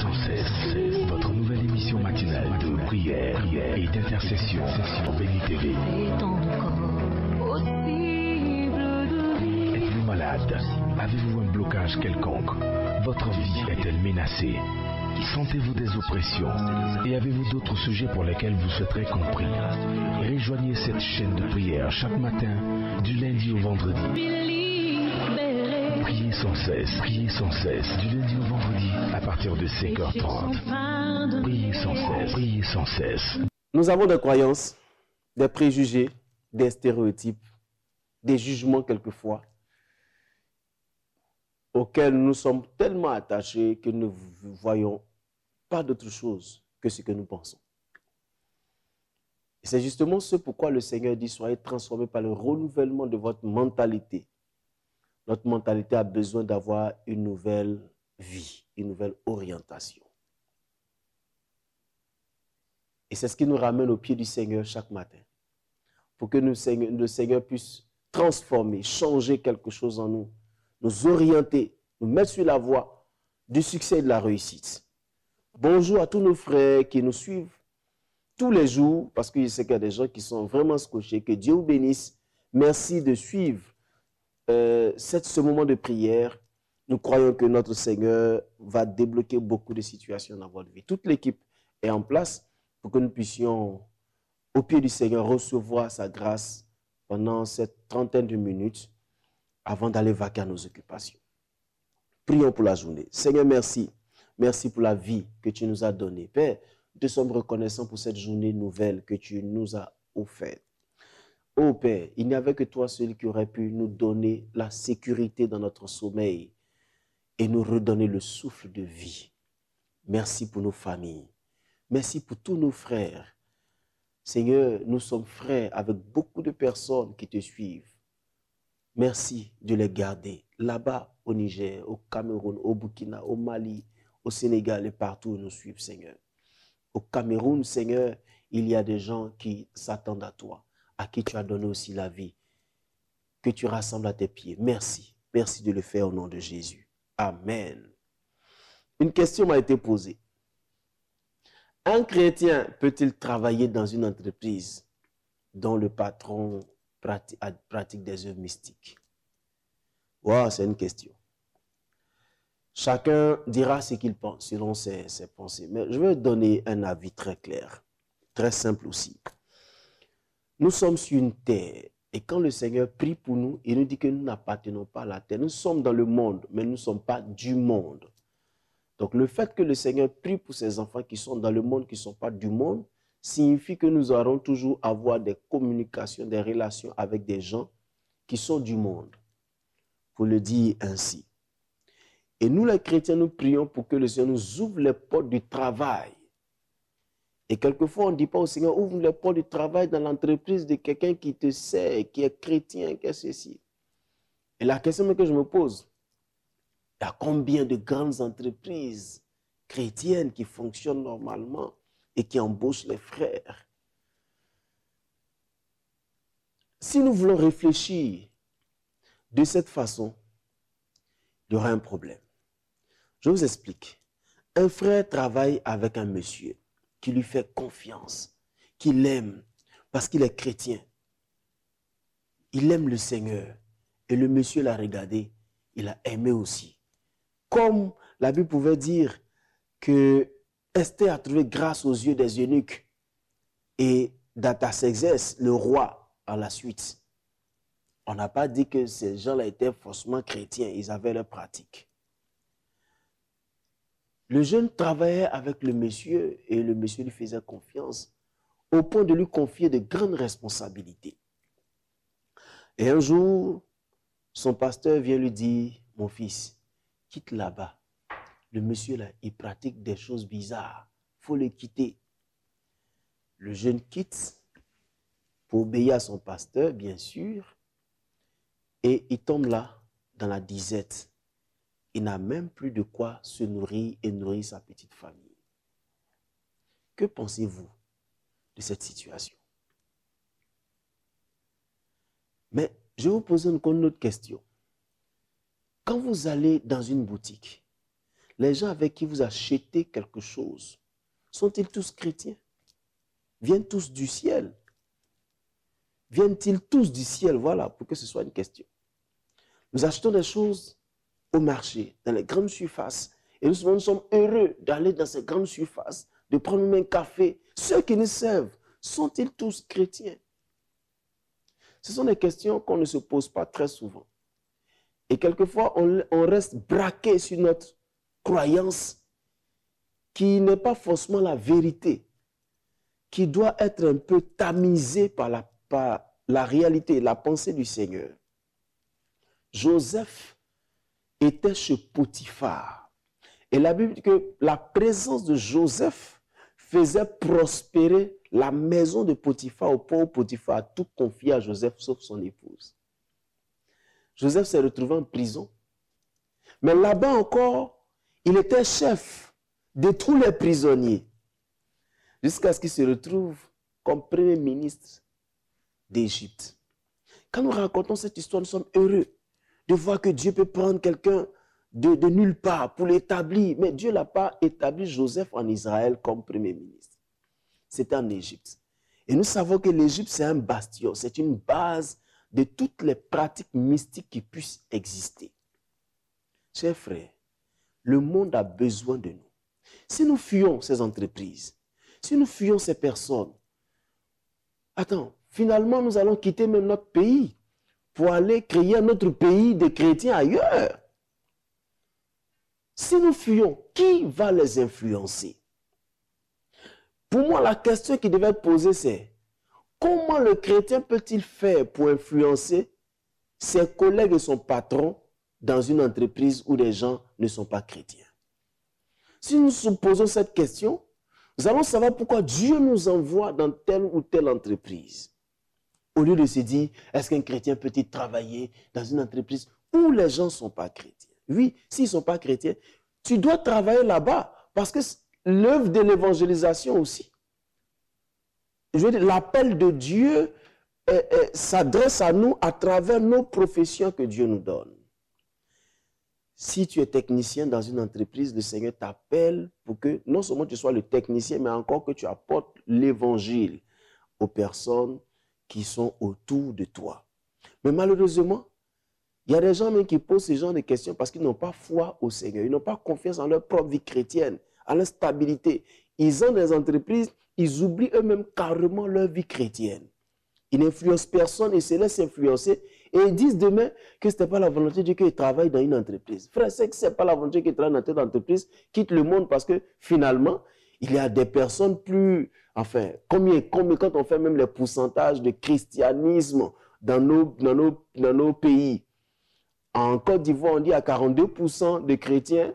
116, votre nouvelle émission matinale de prière et d'intercession sur Béni TV. Êtes-vous malade? Avez-vous un blocage quelconque? Votre vie est-elle menacée? Sentez-vous des oppressions? Et avez-vous d'autres sujets pour lesquels vous souhaiterez compris? Rejoignez cette chaîne de prière chaque matin, du lundi au vendredi. Priez sans cesse, du lundi au vendredi, à partir de 5h30. Priez sans cesse. Nous avons des croyances, des préjugés, des stéréotypes, des jugements quelquefois, auxquels nous sommes tellement attachés que nous ne voyons pas d'autre chose que ce que nous pensons. Et c'est justement ce pourquoi le Seigneur dit: soyez transformés par le renouvellement de votre mentalité. Notre mentalité a besoin d'avoir une nouvelle vie, une nouvelle orientation. Et c'est ce qui nous ramène au pied du Seigneur chaque matin. Pour que le Seigneur puisse transformer, changer quelque chose en nous, nous orienter, nous mettre sur la voie du succès et de la réussite. Bonjour à tous nos frères qui nous suivent tous les jours, parce que je sais qu'il y a des gens qui sont vraiment scotchés. Que Dieu vous bénisse. Merci de suivre ce moment de prière. Nous croyons que notre Seigneur va débloquer beaucoup de situations dans votre vie. Toute l'équipe est en place pour que nous puissions, au pied du Seigneur, recevoir sa grâce pendant cette trentaine de minutes avant d'aller vaquer à nos occupations. Prions pour la journée. Seigneur, merci. Merci pour la vie que tu nous as donnée. Père, nous te sommes reconnaissants pour cette journée nouvelle que tu nous as offerte. Oh Père, il n'y avait que toi seul qui aurait pu nous donner la sécurité dans notre sommeil et nous redonner le souffle de vie. Merci pour nos familles. Merci pour tous nos frères. Seigneur, nous sommes frères avec beaucoup de personnes qui te suivent. Merci de les garder là-bas au Niger, au Cameroun, au Burkina, au Mali, au Sénégal et partout où nous suivent, Seigneur. Au Cameroun, Seigneur, il y a des gens qui s'attendent à toi, à qui tu as donné aussi la vie, que tu rassembles à tes pieds. Merci. Merci de le faire au nom de Jésus. Amen. Une question m'a été posée. Un chrétien peut-il travailler dans une entreprise dont le patron pratique des œuvres mystiques? Wow, c'est une question. Chacun dira ce qu'il pense selon ses pensées. Mais je vais donner un avis très clair, très simple aussi. Nous sommes sur une terre et quand le Seigneur prie pour nous, il nous dit que nous n'appartenons pas à la terre. Nous sommes dans le monde, mais nous ne sommes pas du monde. Donc le fait que le Seigneur prie pour ses enfants qui sont dans le monde, qui ne sont pas du monde, signifie que nous aurons toujours à avoir des communications, des relations avec des gens qui sont du monde. Pour le dire ainsi. Et nous les chrétiens, nous prions pour que le Seigneur nous ouvre les portes du travail. Et quelquefois, on ne dit pas au Seigneur, ouvre les portes du travail dans l'entreprise de quelqu'un qui te sait, qui est chrétien, qui est ceci. Et la question que je me pose, il y a combien de grandes entreprises chrétiennes qui fonctionnent normalement et qui embauchent les frères? Si nous voulons réfléchir de cette façon, il y aura un problème. Je vous explique. Un frère travaille avec un monsieur qui lui fait confiance, qui l'aime parce qu'il est chrétien. Il aime le Seigneur et le monsieur l'a regardé, il a aimé aussi. Comme la Bible pouvait dire que Esther a trouvé grâce aux yeux des eunuques et d'Artaxerxès, le roi, à la suite. On n'a pas dit que ces gens-là étaient forcément chrétiens, ils avaient leur pratique. Le jeune travaillait avec le monsieur et le monsieur lui faisait confiance au point de lui confier de grandes responsabilités. Et un jour, son pasteur vient lui dire, mon fils, quitte là-bas. Le monsieur là, il pratique des choses bizarres. Il faut le quitter. Le jeune quitte pour obéir à son pasteur, bien sûr. Et il tombe là, dans la disette. Il n'a même plus de quoi se nourrir et nourrir sa petite famille. Que pensez-vous de cette situation? Mais je vais vous poser encore une autre question. Quand vous allez dans une boutique, les gens avec qui vous achetez quelque chose, sont-ils tous chrétiens? Viennent tous du ciel? Viennent-ils tous du ciel? Voilà, pour que ce soit une question. Nous achetons des choses au marché, dans les grandes surfaces. Et nous sommes heureux d'aller dans ces grandes surfaces, de prendre un café. Ceux qui nous servent, sont-ils tous chrétiens? Ce sont des questions qu'on ne se pose pas très souvent. Et quelquefois, on reste braqué sur notre croyance qui n'est pas forcément la vérité, qui doit être un peu tamisée par la réalité, la pensée du Seigneur. Joseph était chez Potiphar. Et la Bible dit que la présence de Joseph faisait prospérer la maison de Potiphar au point où Potiphar a tout confié à Joseph sauf son épouse. Joseph s'est retrouvé en prison. Mais là-bas encore, il était chef de tous les prisonniers. Jusqu'à ce qu'il se retrouve comme premier ministre d'Égypte. Quand nous racontons cette histoire, nous sommes heureux de voir que Dieu peut prendre quelqu'un de nulle part pour l'établir. Mais Dieu n'a pas établi Joseph en Israël comme premier ministre. C'était en Égypte. Et nous savons que l'Égypte, c'est un bastion, c'est une base de toutes les pratiques mystiques qui puissent exister. Chers frères, le monde a besoin de nous. Si nous fuyons ces entreprises, si nous fuyons ces personnes, finalement, nous allons quitter même notre pays pour aller créer un autre pays de chrétiens ailleurs. Si nous fuyons, qui va les influencer? Pour moi, la question qui devait être posée, c'est comment le chrétien peut-il faire pour influencer ses collègues et son patron dans une entreprise où les gens ne sont pas chrétiens? Si nous nous posons cette question, nous allons savoir pourquoi Dieu nous envoie dans telle ou telle entreprise. Au lieu de se dire, est-ce qu'un chrétien peut-il travailler dans une entreprise où les gens ne sont pas chrétiens? Oui, s'ils ne sont pas chrétiens, tu dois travailler là-bas parce que l'œuvre de l'évangélisation aussi. Je veux dire, l'appel de Dieu s'adresse à nous à travers nos professions que Dieu nous donne. Si tu es technicien dans une entreprise, le Seigneur t'appelle pour que non seulement tu sois le technicien, mais encore que tu apportes l'évangile aux personnes qui sont autour de toi. Mais malheureusement, il y a des gens même qui posent ce genre de questions parce qu'ils n'ont pas foi au Seigneur. Ils n'ont pas confiance en leur propre vie chrétienne, en leur stabilité. Ils ont des entreprises, ils oublient eux-mêmes carrément leur vie chrétienne. Ils n'influencent personne, ils se laissent influencer et ils disent demain que ce n'est pas la volonté de Dieu qu'ils travaillent dans une entreprise. Frère, c'est que ce n'est pas la volonté de Dieu qu'ils travaillent dans telle entreprise, quitte le monde parce que finalement, il y a des personnes plus... Enfin, quand on fait même les pourcentages de christianisme dans nos pays, en Côte d'Ivoire, on dit à 42% de chrétiens,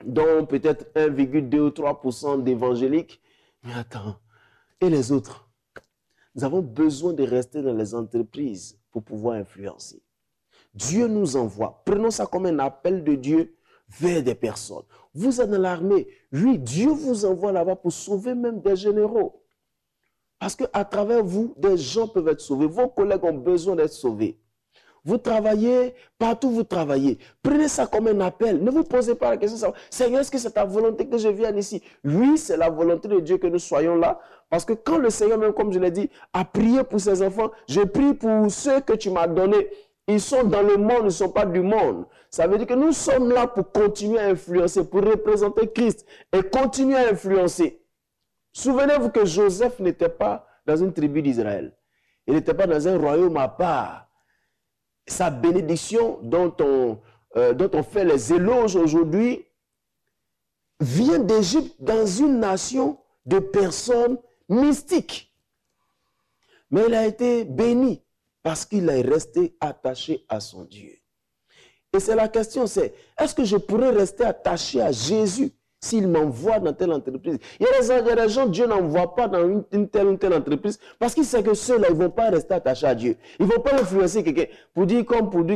dont peut-être 1,2 ou 3% d'évangéliques. Mais attends, et les autres? Nous avons besoin de rester dans les entreprises pour pouvoir influencer. Dieu nous envoie. Prenons ça comme un appel de Dieu vers des personnes. Vous êtes dans l'armée. Oui, Dieu vous envoie là-bas pour sauver même des généraux. Parce qu'à travers vous, des gens peuvent être sauvés. Vos collègues ont besoin d'être sauvés. Vous travaillez, partout vous travaillez. Prenez ça comme un appel. Ne vous posez pas la question, Seigneur, est-ce que c'est ta volonté que je vienne ici? Oui, c'est la volonté de Dieu que nous soyons là. Parce que quand le Seigneur, même comme je l'ai dit, a prié pour ses enfants, je prie pour ceux que tu m'as donnés. Ils sont dans le monde, ils ne sont pas du monde. Ça veut dire que nous sommes là pour continuer à influencer, pour représenter Christ et continuer à influencer. Souvenez-vous que Joseph n'était pas dans une tribu d'Israël. Il n'était pas dans un royaume à part. Sa bénédiction dont on fait les éloges aujourd'hui vient d'Égypte dans une nation de personnes mystiques. Mais il a été béni parce qu'il est resté attaché à son Dieu. Et c'est la question, c'est est-ce que je pourrais rester attaché à Jésus s'il m'envoie dans telle entreprise? Il y a des gens, Dieu n'envoie pas dans une telle entreprise parce qu'il sait que ceux-là, ils ne vont pas rester attachés à Dieu. Ils ne vont pas influencer quelqu'un pour dire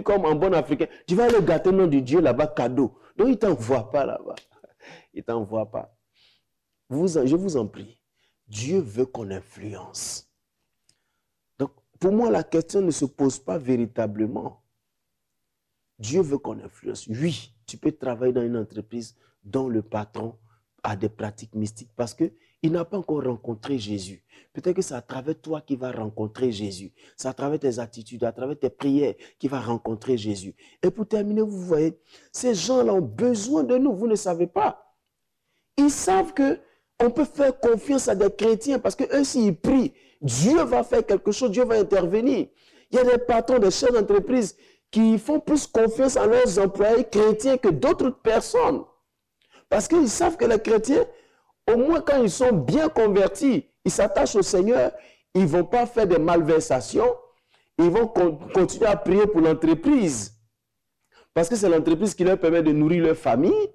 comme en bon africain, tu vas aller gâter le nom de Dieu là-bas, cadeau. Donc il ne t'envoie pas là-bas. Il ne t'envoie pas. Je vous en prie, Dieu veut qu'on influence. Donc pour moi, la question ne se pose pas véritablement. Dieu veut qu'on influence. Oui, tu peux travailler dans une entreprise dont le patron a des pratiques mystiques parce qu'il n'a pas encore rencontré Jésus. Peut-être que c'est à travers toi qu'il va rencontrer Jésus. C'est à travers tes attitudes, à travers tes prières qu'il va rencontrer Jésus. Et pour terminer, vous voyez, ces gens-là ont besoin de nous, vous ne savez pas. Ils savent qu'on peut faire confiance à des chrétiens parce qu'eux, s'ils prient, Dieu va faire quelque chose, Dieu va intervenir. Il y a des patrons, des chefs d'entreprise qui font plus confiance à leurs employés chrétiens que d'autres personnes. Parce qu'ils savent que les chrétiens, au moins quand ils sont bien convertis, ils s'attachent au Seigneur, ils ne vont pas faire des malversations, ils vont continuer à prier pour l'entreprise. Parce que c'est l'entreprise qui leur permet de nourrir leur famille,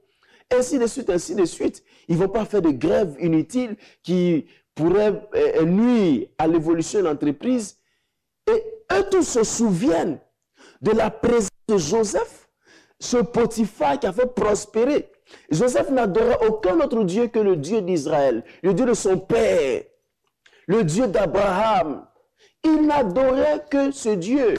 ainsi de suite, ainsi de suite. Ils ne vont pas faire de grèves inutiles qui pourraient nuire à l'évolution de l'entreprise. Et eux tous se souviennent de la présence de Joseph, ce Potiphar qui a fait prospérer. Joseph n'adorait aucun autre Dieu que le Dieu d'Israël, le Dieu de son père, le Dieu d'Abraham. Il n'adorait que ce Dieu.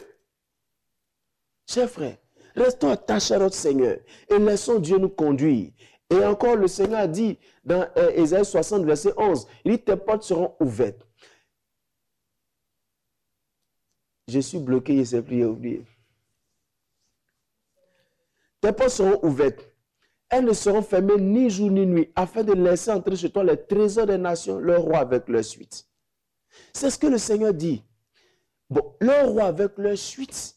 Chers frères, restons attachés à notre Seigneur et laissons Dieu nous conduire. Et encore, le Seigneur a dit dans Ésaïe 60, verset 11, il dit, tes portes seront ouvertes. Je suis bloqué, je sais plus, j'ai oublié. Tes portes seront ouvertes. Elles ne seront fermées ni jour ni nuit, afin de laisser entrer chez toi les trésors des nations, leur roi avec leur suite. C'est ce que le Seigneur dit. Bon, leur roi avec leur suite,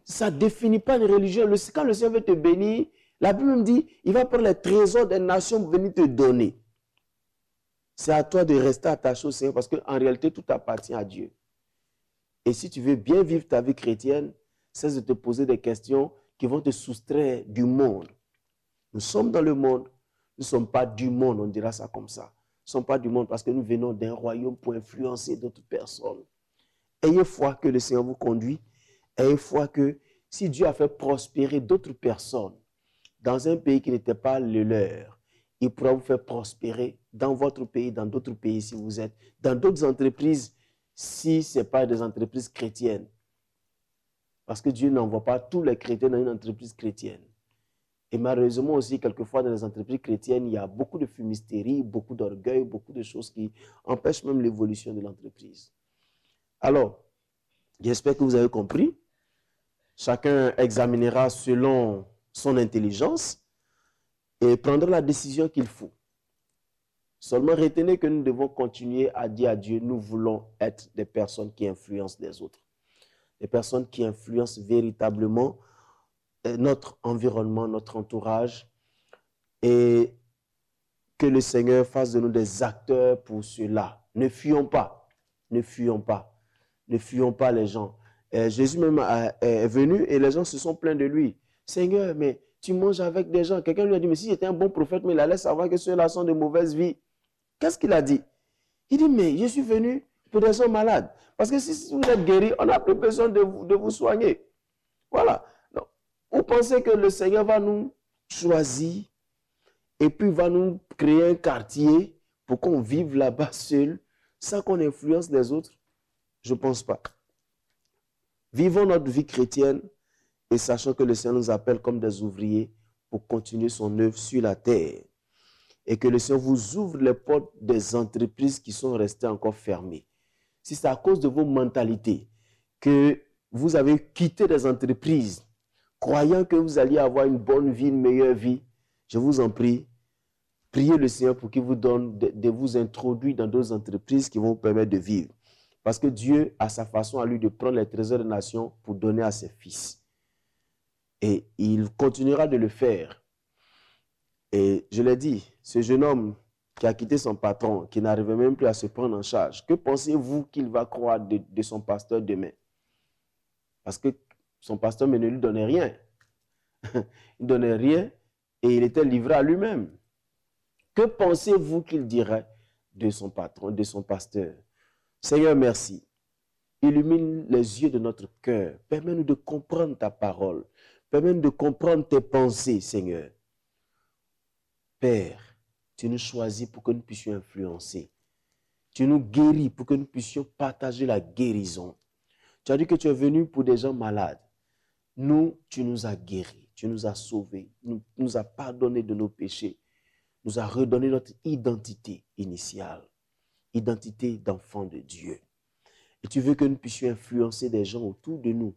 ça ne définit pas une religion. Quand le Seigneur veut te bénir, la Bible me dit, il va prendre les trésors des nations pour venir te donner. C'est à toi de rester attaché au Seigneur parce qu'en réalité, tout appartient à Dieu. Et si tu veux bien vivre ta vie chrétienne, cesse de te poser des questions qui vont te soustraire du monde. Nous sommes dans le monde, nous ne sommes pas du monde, on dira ça comme ça. Nous ne sommes pas du monde parce que nous venons d'un royaume pour influencer d'autres personnes. Ayez foi que le Seigneur vous conduit. Ayez foi que si Dieu a fait prospérer d'autres personnes dans un pays qui n'était pas le leur, il pourra vous faire prospérer dans votre pays, dans d'autres pays si vous êtes, dans d'autres entreprises si ce n'est pas des entreprises chrétiennes. Parce que Dieu n'envoie pas tous les chrétiens dans une entreprise chrétienne. Et malheureusement aussi, quelquefois dans les entreprises chrétiennes, il y a beaucoup de fumisterie, beaucoup d'orgueil, beaucoup de choses qui empêchent même l'évolution de l'entreprise. Alors, j'espère que vous avez compris. Chacun examinera selon son intelligence et prendra la décision qu'il faut. Seulement retenez que nous devons continuer à dire à Dieu, nous voulons être des personnes qui influencent les autres. Des personnes qui influencent véritablement notre environnement, notre entourage, et que le Seigneur fasse de nous des acteurs pour cela. Ne fuyons pas, ne fuyons pas, ne fuyons pas les gens. Jésus même est venu et les gens se sont plaints de lui. Seigneur, mais tu manges avec des gens. Quelqu'un lui a dit, mais si j'étais un bon prophète, mais il allait savoir que ceux-là sont de mauvaise vie. Qu'est-ce qu'il a dit? Il dit, mais je suis venu pour des gens malades. Parce que si vous êtes guéri, on n'a plus besoin de vous soigner. Voilà. Donc, vous pensez que le Seigneur va nous choisir et puis va nous créer un quartier pour qu'on vive là-bas seul, sans qu'on influence les autres? Je ne pense pas. Vivons notre vie chrétienne et sachant que le Seigneur nous appelle comme des ouvriers pour continuer son œuvre sur la terre. Et que le Seigneur vous ouvre les portes des entreprises qui sont restées encore fermées. Si c'est à cause de vos mentalités que vous avez quitté des entreprises, croyant que vous alliez avoir une bonne vie, une meilleure vie, je vous en prie, priez le Seigneur pour qu'il vous donne de vous introduire dans d'autres entreprises qui vont vous permettre de vivre. Parce que Dieu a sa façon à lui de prendre les trésors des nations pour donner à ses fils. Et il continuera de le faire. Et je l'ai dit, ce jeune homme qui a quitté son patron, qui n'arrivait même plus à se prendre en charge, que pensez-vous qu'il va croire de son pasteur demain? Parce que son pasteur ne lui donnait rien. Il ne donnait rien et il était livré à lui-même. Que pensez-vous qu'il dirait de son patron, de son pasteur? Seigneur, merci. Illumine les yeux de notre cœur. Permets-nous de comprendre ta parole. Permets-nous de comprendre tes pensées, Seigneur. Père, tu nous choisis pour que nous puissions influencer. Tu nous guéris pour que nous puissions partager la guérison. Tu as dit que tu es venu pour des gens malades. Nous, tu nous as guéris, tu nous as sauvés, nous as pardonné de nos péchés, nous as redonné notre identité initiale, identité d'enfant de Dieu. Et tu veux que nous puissions influencer des gens autour de nous.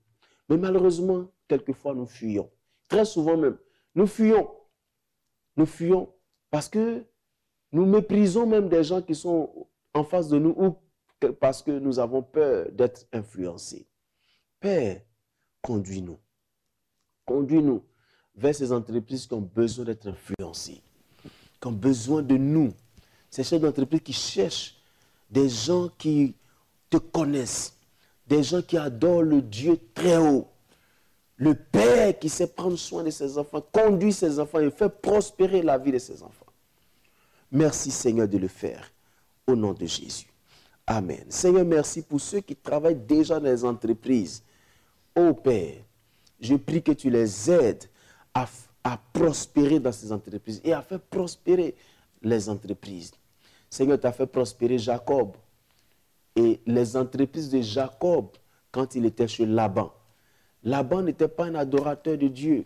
Mais malheureusement, quelquefois, nous fuyons. Très souvent même, nous fuyons. Nous fuyons parce que nous méprisons même des gens qui sont en face de nous ou parce que nous avons peur d'être influencés. Père, conduis-nous. Conduis-nous vers ces entreprises qui ont besoin d'être influencées, qui ont besoin de nous. Ces chefs d'entreprise qui cherchent des gens qui te connaissent, des gens qui adorent le Dieu très haut, le Père qui sait prendre soin de ses enfants, conduit ses enfants et fait prospérer la vie de ses enfants. Merci Seigneur de le faire au nom de Jésus. Amen. Seigneur, merci pour ceux qui travaillent déjà dans les entreprises. Ô Père, je prie que tu les aides à prospérer dans ces entreprises et à faire prospérer les entreprises. Seigneur, tu as fait prospérer Jacob et les entreprises de Jacob quand il était chez Laban. Laban n'était pas un adorateur de Dieu,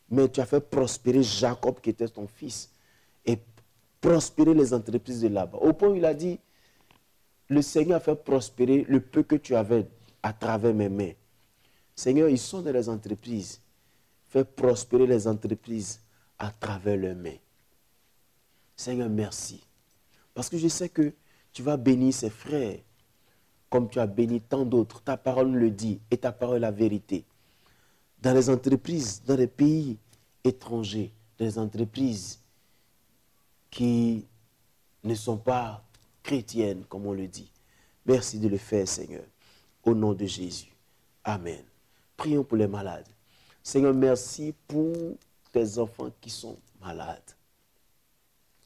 mais tu as fait prospérer Jacob qui était ton fils et prospérer les entreprises de Laban. Au point où il a dit, le Seigneur a fait prospérer le peu que tu avais à travers mes mains. Seigneur, ils sont dans les entreprises. Fais prospérer les entreprises à travers leurs mains. Seigneur, merci. Parce que je sais que tu vas bénir ses frères comme tu as béni tant d'autres. Ta parole le dit et ta parole est la vérité. Dans les entreprises, dans les pays étrangers, dans les entreprises qui ne sont pas chrétiennes, comme on le dit. Merci de le faire, Seigneur. Au nom de Jésus. Amen. Prions pour les malades. Seigneur, merci pour tes enfants qui sont malades.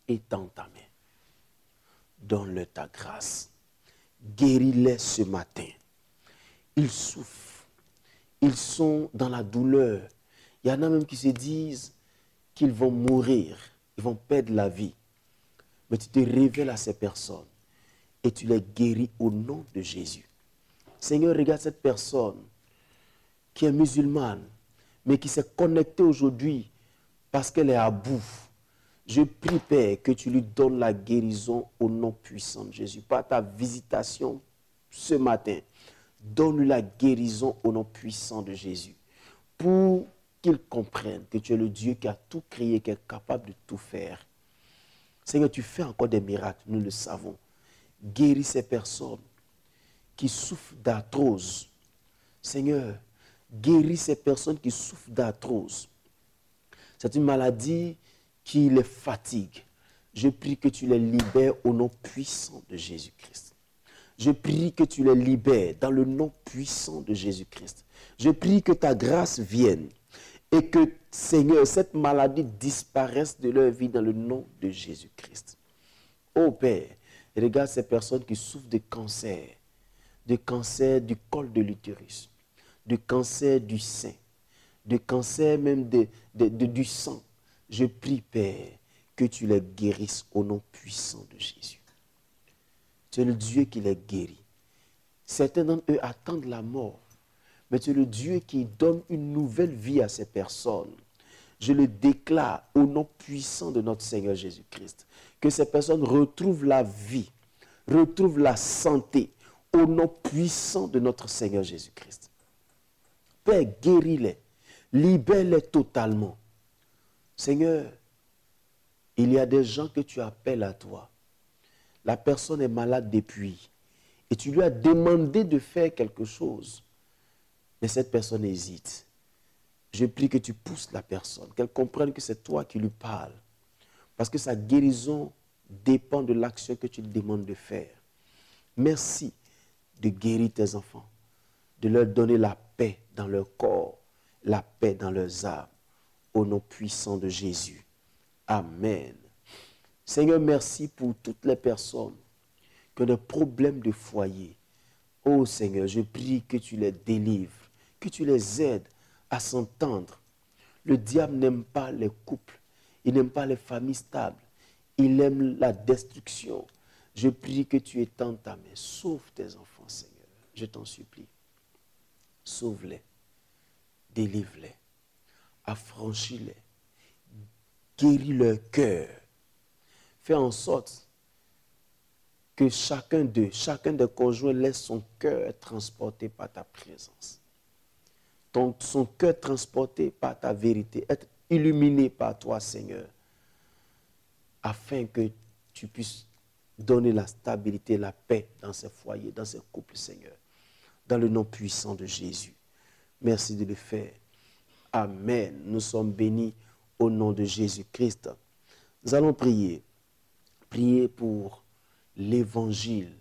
Étends ta main. Donne-leur ta grâce. Guéris-les ce matin. Ils souffrent. Ils sont dans la douleur. Il y en a même qui se disent qu'ils vont mourir. Ils vont perdre la vie. Mais tu te révèles à ces personnes et tu les guéris au nom de Jésus. Seigneur, regarde cette personne qui est musulmane, mais qui s'est connectée aujourd'hui parce qu'elle est à bout. Je prie, Père, que tu lui donnes la guérison au nom puissant de Jésus. Par ta visitation ce matin, donne-lui la guérison au nom puissant de Jésus. Pour qu'il comprenne que tu es le Dieu qui a tout créé, qui est capable de tout faire. Seigneur, tu fais encore des miracles, nous le savons. Guéris ces personnes qui souffrent d'arthrose. Seigneur, guéris ces personnes qui souffrent d'arthrose. C'est une maladie qui les fatigue. Je prie que tu les libères au nom puissant de Jésus-Christ. Je prie que tu les libères dans le nom puissant de Jésus-Christ. Je prie que ta grâce vienne et que, Seigneur, cette maladie disparaisse de leur vie dans le nom de Jésus-Christ. Ô Père, regarde ces personnes qui souffrent de cancer du col de l'utérus, de cancer du sein, de cancer même du sang. Je prie, Père, que tu les guérisses au nom puissant de Jésus. Tu es le Dieu qui les guérit. Certains d'entre eux attendent la mort, mais tu es le Dieu qui donne une nouvelle vie à ces personnes. Je le déclare au nom puissant de notre Seigneur Jésus-Christ, que ces personnes retrouvent la vie, retrouvent la santé, au nom puissant de notre Seigneur Jésus-Christ. Père, guéris-les, libère-les totalement. Seigneur, il y a des gens que tu appelles à toi. La personne est malade depuis et tu lui as demandé de faire quelque chose, mais cette personne hésite. Je prie que tu pousses la personne, qu'elle comprenne que c'est toi qui lui parles, parce que sa guérison dépend de l'action que tu lui demandes de faire. Merci de guérir tes enfants, de leur donner la paix dans leur corps, la paix dans leurs âmes, au nom puissant de Jésus. Amen. Seigneur, merci pour toutes les personnes qui ont des problèmes de foyer. Oh Seigneur, je prie que tu les délivres, que tu les aides à s'entendre. Le diable n'aime pas les couples, il n'aime pas les familles stables, il aime la destruction. Je prie que tu étendes ta main, sauve tes enfants, Seigneur, je t'en supplie. Sauve-les, délivre-les, affranchis-les, guéris leur cœur. Fais en sorte que chacun d'eux, chacun des conjoints laisse son cœur être transporté par ta présence. Son cœur transporté par ta vérité, être illuminé par toi, Seigneur, afin que tu puisses donner la stabilité, la paix dans ces foyers, dans ces couples, Seigneur, dans le nom puissant de Jésus. Merci de le faire. Amen. Nous sommes bénis au nom de Jésus-Christ. Nous allons prier. Prier pour l'évangile,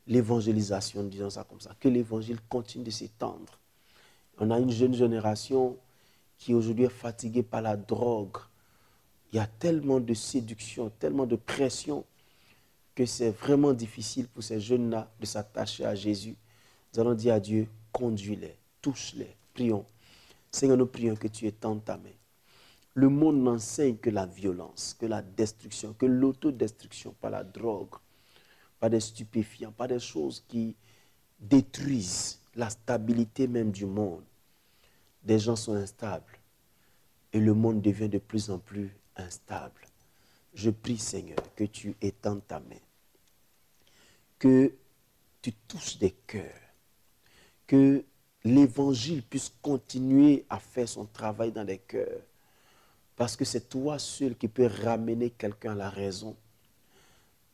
l'évangélisation, disons ça comme ça, que l'évangile continue de s'étendre. On a une jeune génération qui aujourd'hui est fatiguée par la drogue. Il y a tellement de séduction, tellement de pression que c'est vraiment difficile pour ces jeunes-là de s'attacher à Jésus. Nous allons dire à Dieu, conduis-les, touche-les, prions. Seigneur, nous prions que tu étendes ta main. Le monde n'enseigne que la violence, que la destruction, que l'autodestruction par la drogue, par des stupéfiants, par des choses qui détruisent la stabilité même du monde. Des gens sont instables et le monde devient de plus en plus instable. Je prie, Seigneur, que tu étendes ta main, que tu touches des cœurs, que l'évangile puisse continuer à faire son travail dans les cœurs, parce que c'est toi seul qui peux ramener quelqu'un à la raison.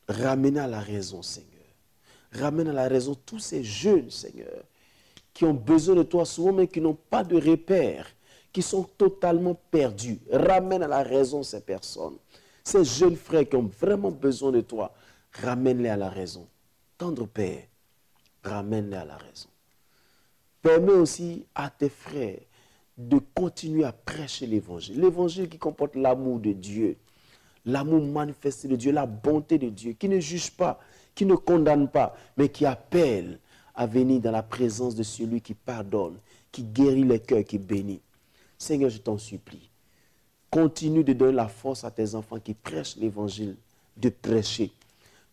Ramener à la raison, Seigneur. Ramène à la raison tous ces jeunes, Seigneur, qui ont besoin de toi souvent, mais qui n'ont pas de repères, qui sont totalement perdus. Ramène à la raison ces personnes. Ces jeunes frères qui ont vraiment besoin de toi, ramène-les à la raison. Tendre Père, ramène-les à la raison. Permets aussi à tes frères de continuer à prêcher l'évangile. L'évangile qui comporte l'amour de Dieu, l'amour manifesté de Dieu, la bonté de Dieu, qui ne juge pas, qui ne condamne pas, mais qui appelle à venir dans la présence de celui qui pardonne, qui guérit les cœurs, qui bénit. Seigneur, je t'en supplie, continue de donner la force à tes enfants qui prêchent l'évangile, de prêcher.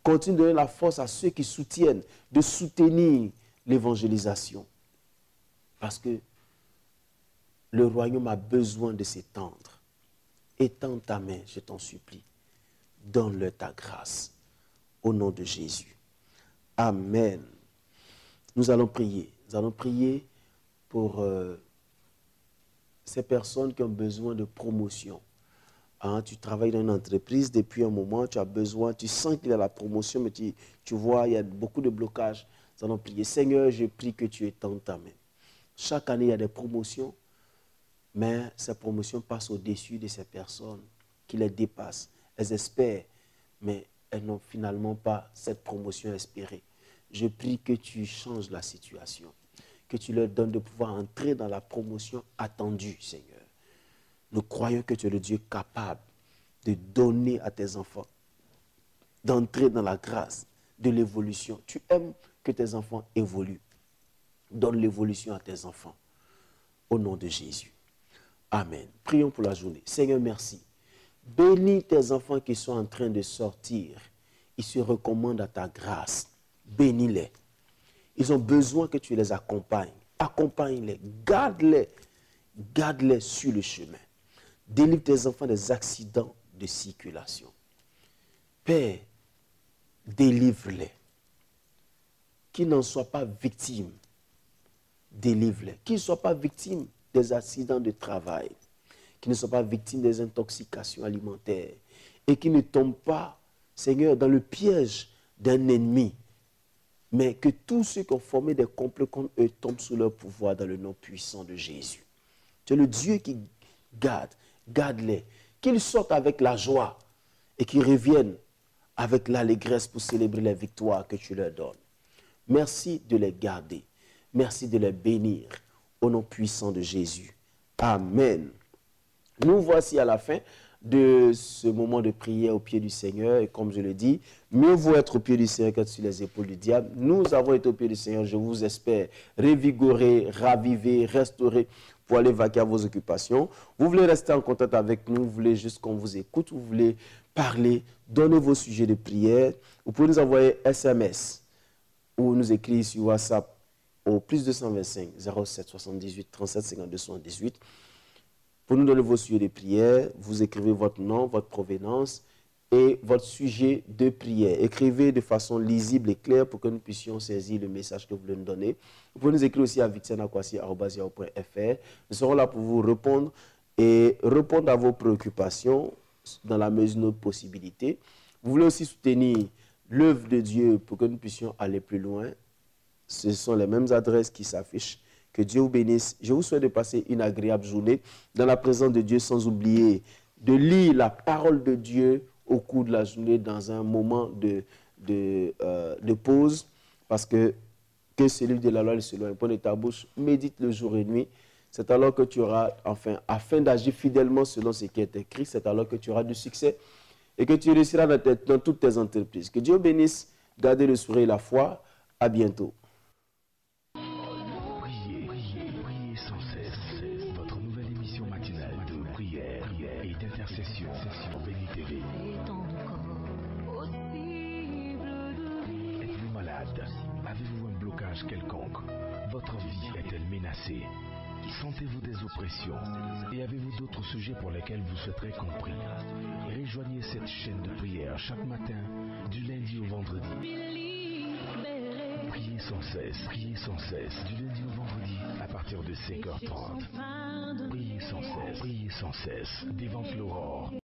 Continue de donner la force à ceux qui soutiennent, de soutenir l'évangélisation. Parce que le royaume a besoin de s'étendre. Étends ta main, je t'en supplie. Donne-leur ta grâce. Au nom de Jésus. Amen. Nous allons prier. Nous allons prier pour ces personnes qui ont besoin de promotion. Hein, tu travailles dans une entreprise depuis un moment, tu as besoin, tu sens qu'il y a la promotion, mais tu vois, il y a beaucoup de blocages. Nous allons prier. Seigneur, je prie que tu étendes ta main. Chaque année, il y a des promotions, mais ces promotions passent au-dessus de ces personnes qui les dépassent. Elles espèrent, mais elles n'ont finalement pas cette promotion espérée. Je prie que tu changes la situation, que tu leur donnes de pouvoir entrer dans la promotion attendue, Seigneur. Nous croyons que tu es le Dieu capable de donner à tes enfants, d'entrer dans la grâce de l'évolution. Tu aimes que tes enfants évoluent. Donne l'évolution à tes enfants. Au nom de Jésus. Amen. Prions pour la journée. Seigneur, merci. Bénis tes enfants qui sont en train de sortir. Ils se recommandent à ta grâce. Bénis-les. Ils ont besoin que tu les accompagnes. Accompagne-les. Garde-les. Garde-les sur le chemin. Délivre tes enfants des accidents de circulation. Père, délivre-les. Qu'ils n'en soient pas victimes. Délivre-les. Qu'ils ne soient pas victimes des accidents de travail. Qu'ils ne soient pas victimes des intoxications alimentaires. Et qu'ils ne tombent pas, Seigneur, dans le piège d'un ennemi. Mais que tous ceux qui ont formé des complots contre eux tombent sous leur pouvoir dans le nom puissant de Jésus. Tu es le Dieu qui garde. Garde-les. Qu'ils sortent avec la joie et qu'ils reviennent avec l'allégresse pour célébrer les victoires que tu leur donnes. Merci de les garder. Merci de les bénir au nom puissant de Jésus. Amen. Nous voici à la fin de ce moment de prière au pied du Seigneur. Et comme je le dis, mieux vaut être au pied du Seigneur qu'être sur les épaules du diable. Nous avons été au pied du Seigneur, je vous espère, revigorés, ravivés, restaurés pour aller vaquer à vos occupations. Vous voulez rester en contact avec nous, vous voulez juste qu'on vous écoute, vous voulez parler, donner vos sujets de prière. Vous pouvez nous envoyer SMS ou nous écrire sur WhatsApp au plus 225 07 78 37 52 78 pour nous donner vos sujets de prière. Vous écrivez votre nom, votre provenance et votre sujet de prière. Écrivez de façon lisible et claire pour que nous puissions saisir le message que vous voulez nous donner. Vous pouvez nous écrire aussi à vitsenakwasi@yahoo.fr. Nous serons là pour vous répondre et répondre à vos préoccupations dans la mesure de nos possibilités. Vous voulez aussi soutenir l'œuvre de Dieu pour que nous puissions aller plus loin. Ce sont les mêmes adresses qui s'affichent. Que Dieu vous bénisse. Je vous souhaite de passer une agréable journée dans la présence de Dieu, sans oublier de lire la parole de Dieu au cours de la journée dans un moment de pause, parce que ce livre de la loi se loin, point de ta bouche, médite le jour et nuit. C'est alors que tu auras, enfin, afin d'agir fidèlement selon ce qui est écrit, c'est alors que tu auras du succès et que tu réussiras dans toutes tes entreprises. Que Dieu bénisse, gardez le sourire et la foi. À bientôt. Priez sans cesse. Votre nouvelle émission matinale de prière et d'intercession sur Béni TV. Êtes-vous malade? Avez-vous un blocage quelconque? Votre vie est-elle menacée? Sentez-vous des oppressions? Et avez-vous d'autres sujets pour lesquels vous souhaiterez compris? Rejoignez cette chaîne de prière chaque matin, du lundi au vendredi. Priez sans cesse, du lundi au vendredi, à partir de 5h30. Priez sans cesse, des ventes l'aurore.